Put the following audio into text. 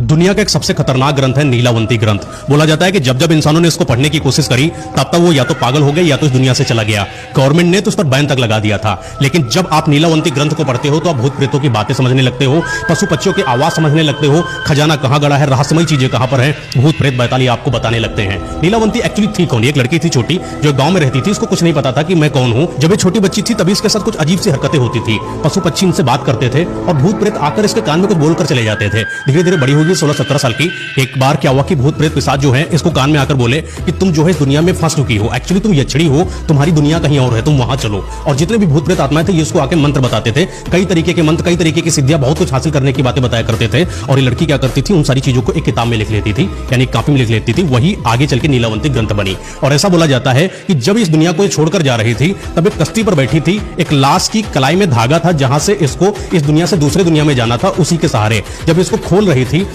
दुनिया का एक सबसे खतरनाक ग्रंथ है नीलावंती ग्रंथ। बोला जाता है कि जब जब इंसानों ने इसको पढ़ने की कोशिश करी तब तक वो या तो पागल हो गए या तो इस दुनिया से चला गया। गवर्नमेंट ने तो उस पर बैन तक लगा दिया था। लेकिन जब आप नीलावंती ग्रंथ को पढ़ते हो तो आप भूत प्रेतों की बातें समझने लगते हो, पशु पक्षियों की आवाज समझने लगते हो, खजाना कहाँ गड़ा है, रहस्यमय चीजें कहाँ पर है, भूत प्रेत बैताली आपको बताने लगते हैं। नीलावंती एक्चुअली थी कौन? एक लड़की थी छोटी जो गांव में रहती थी। उसको कुछ नहीं पता था कि मैं कौन हूँ। जब ये छोटी बच्ची थी तभी इसके साथ कुछ अजीब सी हरकतें होती थी। पशु पक्षी इनसे बात करते थे और भूत प्रेत आकर इसके कान में कुछ बोलकर चले जाते थे। धीरे धीरे बड़ी होगी, 16-17 साल की। एक बार क्या हुआ कि भूत प्रेत पिशाच जो है इसको कान में आकर बोले कि तुम जो है इस दुनिया में फंस चुकी हो, एक्चुअली तुम यक्षिणी हो, तुम्हारी दुनिया कहीं और है, तुम वहां चलो। और जितने भी भूत प्रेत आत्माएं थे ये इसको आके मंत्र बताते थे, कई तरीके के मंत्र, कई तरीके की सिद्धियां, बहुत कुछ हासिल करने की बातें बताया करते थे। और ये लड़की क्या करती थी, उन सारी चीजों को एक किताब में लिख लेती थी, यानी कॉपी में लिख लेती थी। वही आगे चल के नीलावंती ग्रंथ बनी। और ऐसा बोला जाता है कि जब इस दुनिया को छोड़कर जा रही थी तब एक कश्ती पर बैठी थी, एक लाश की कलाई में धागा था जहां से इसको इस दुनिया से दूसरे दुनिया में जाना था, उसी के सहारे जब इसको खोल रही थी